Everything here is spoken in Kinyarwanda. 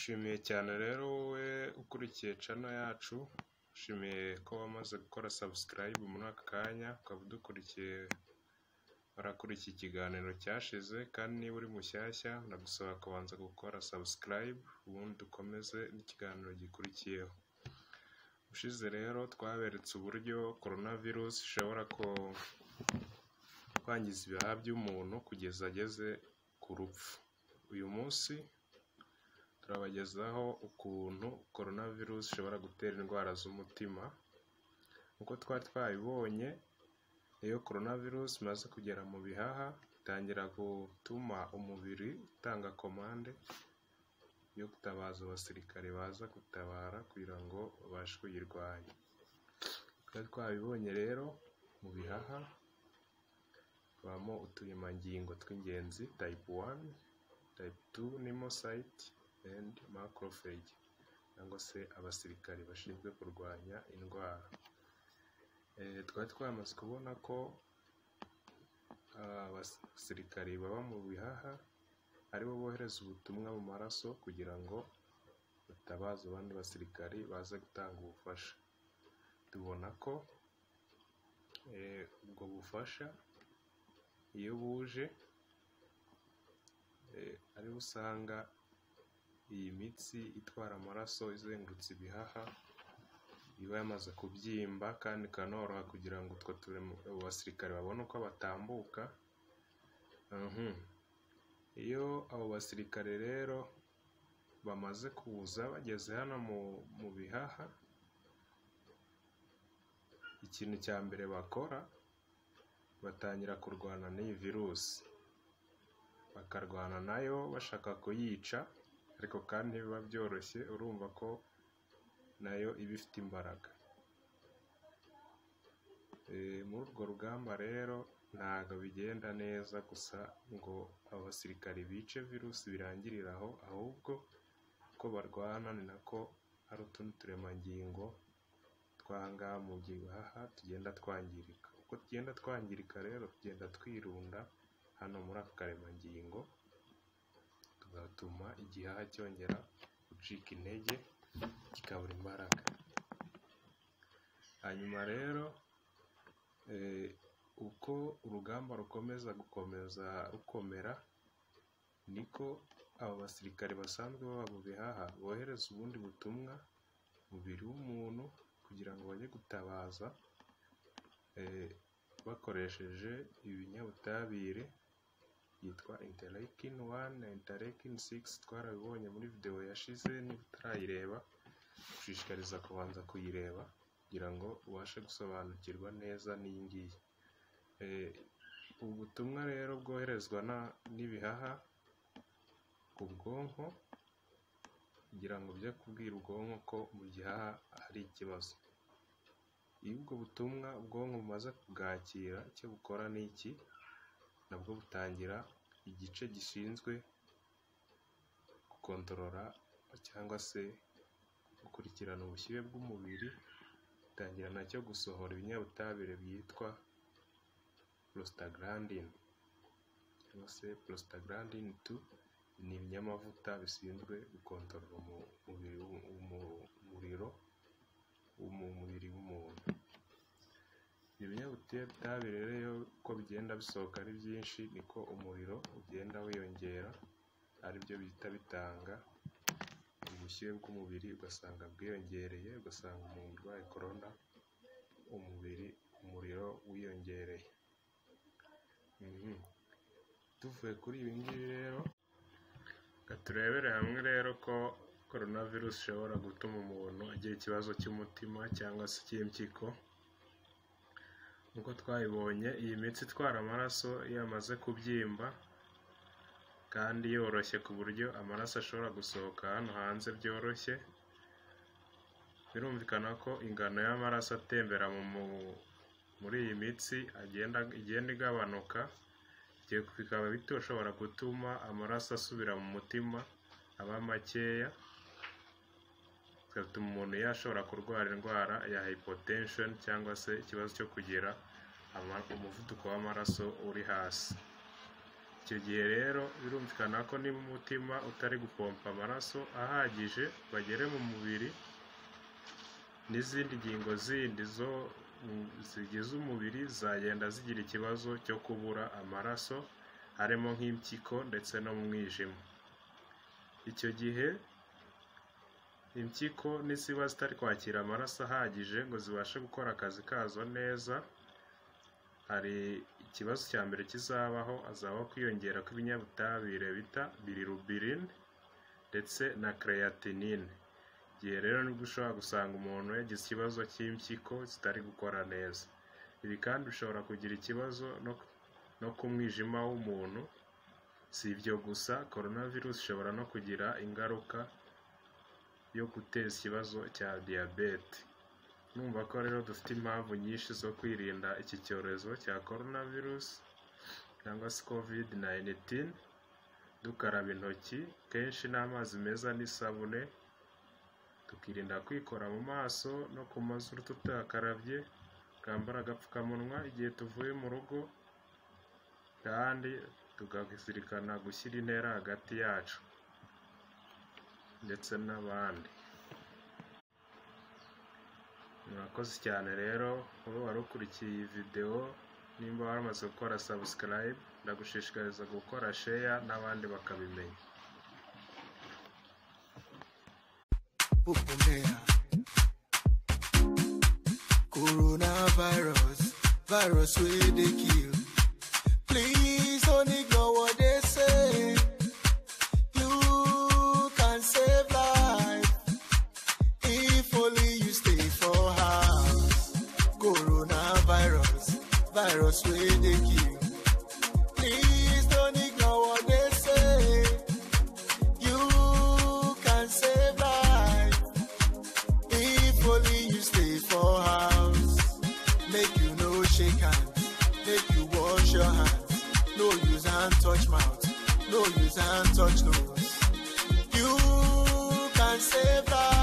Nshimiye cyane rero wowe ukurikiye channel yacu, nshimiye ko wamaze gukora subscribe muri aka kanya, ukaba udukurikiye warakurikiye ikiganiro cyashize, kandi niba uri mushyashya ndagusaba kubanza gukora subscribe ubundi dukomeze n'ikiganiro gikurikiyeho. Ushize rero twaberetse uburyo coronavirus ishobora kwangiza ibihaha by'umuntu kugeza ageze ku rupfu. Uyu munsi turabagezaho ukuntu coronavirus ishobora gutera indwara z'umutima. Uko twari twabibonye, iyo coronavirus imaze kugera mu bihaha itangira gutuma umubiri utanga komande yo gutabaza abasirikare baza gutabara kugira ngo babashe kuyirwanya. Twari twabibonye rero mu bihaha habamo uturemangingo tw'ingenzi type 1, type 2 pneumocystis and macrophage, cyangwa se abasirikare bashinzwe kurwanya indwara. Twari twamaze kubona ko abasirikare baba mu bihaha aribo bohereza ubutumwa mu maraso kugira ngo batabaze abandi basirikari baza gutanga ubufasha. Tubona ko ubwo bufasha iyo buje ariho usanga iyi mitsi itwara amaraso izengurutse ibihaha iba yamaze kubyimba, kandi ikanoroha kugira ngo abo basirikare babone uko batambuka. Iyo abo basirikare rero bamaze kuza bageze hano mu bihaha, ikintu cya mbere bakora batangira kurwana n'iyi virusi, bakarwana nayo bashaka kuyica, ariko kandi biba byoroshye, urumva ko nayo iba ifite imbaraga. Muri urwo rugamba rero ntabwo bigenda neza gusa ngo abasirikari bice virusi birangirira aho, ahubwo uko barwana ni nako hari utundi turemangingo twahangaha mu bihaha tugenda twangirika. Uko tugenda twangirika rero tugenda twirunda hano muri aka karemangingo, tugatuma igihaha cyongera gucika intege kikabura imbaraga. Hanyuma rero uko urugamba rukomeza rukomera, niko abo basirikare basanzwe baba mu bihaha bohereza ubundi butumwa mubiri w'umuntu kugira ngo bajye gutabaza bakoresheje ibinyabutabire byitwa interleukin 1 na interleukin 6. Twarabibonye muri video yashize, niba utarayireba gushishikariza kubanza kuyireba kugira ngo ubashe gusobanukirwa neza n'iyi ngiyi. Ubu butumwa rero bwoherezwa n'ibihaha ku bwonko kugira ngo bijye kubwira ubwonko ko mu gihaha hari ikibazo. Iyo ubwo butumwa ubwonko bumaze kubwakira, icyo bukora ni iki, nabwo butangira igice gishinzwe gukontorora cyangwa se gukurikirana ubushyuhe bw'umubiri, butangira nacyo gusohora ibinyabutabire byitwa prostaglandin cyangwa se prostaglandin 2. Ni ibinyamavuta bishinzwe gukontorora umuriro mu mubiri w'umuntu. Ibinyabutabire rero uko bigenda bisohoka ari byinshi, niko umuriro ugenda wiyongera, aribyo bihita bitanga ubushyuhe bw'umubiri, ugasanga bwiyongereye, ugasanga umuntu urwaye corona umuriro wiyongereye. Tuvuye kuri ibi ngibi rero, turebere hamwe rero ko coronavirus ishobora gutuma umuntu agira ikibazo cy'umutima cyangwa se cy'impyiko. Nk'uko twabibonye, iyi mitsi itwara amaraso iyo amaze kubyimba kandi yoroshye ku buryo amaraso ashobora gusohoka hano hanze byoroshye, birumvikana ko ingano y'amaraso atembera muri iyi mitsi igenda igabanuka, bikaba bishobora gutuma amaraso asubira mu mutima aba makeya, bigatuma umuntu yashobora kurwara indwara ya hypotension cyangwa se ikibazo cyo kugira umuvuduko w'amaraso uri hasi. icyo gihe rero birumvikana ko niba umutima utari gupompa amaraso ahagije bagere mu mubiri, n'izindi ngingo zindi zo zigize umubiri zagenda zigira ikibazo cyo kubura amaraso, harimo nk'impyiko ndetse no mu mwijima. Icyo gihe impyiko niziba zitari kwakira amaraso ahagije ngo zibashe gukora akazi kazo neza, hari ikibazo cya mbere kizabaho, hazabaho kwiyongera kw'ibinyabutabire bita bilirubin ndetse na creatinine. Igihe rero nibwo ushobora gusanga umuntu yagize ikibazo cy'impyiko zitari gukora neza. Ibi kandi bishobora kugira ikibazo no ku mwijima w'umuntu. Si ibyo gusa, coronavirus ishobora no kugira ingaruka yo guteza ikibazo cya diyabete. Numva ko rero dufite impamvu nyinshi zo kwirinda iki cyorezo cya coronavirus cyangwa se COVID-19, dukaraba intoki kenshi n'amazi meza n'isabune, tukirinda kwikora mu maso no ku mazuru tutakarabye, twambara agapfukamunwa igihe tuvuye mu rugo, kandi tukazirikana gushyira intera hagati yacu ndetse n'abandi. Murakoze cyane rero wowe wari ukurikiye iyi video. Nimba waramaze gukora subscribe, ndagushishikariza gukora share n'abandi bakabimenya. Coronavirus, virus wey dey kill. Please don't ignore what they say. You can save life if only you stay for house. Coronavirus, virus wey dey kill. Please don't ignore what they say. You can save life if only you stay for house. Make you no shake hands, make you wash your hands. No use hand touch mouth, no use hand touch nose. You can save life.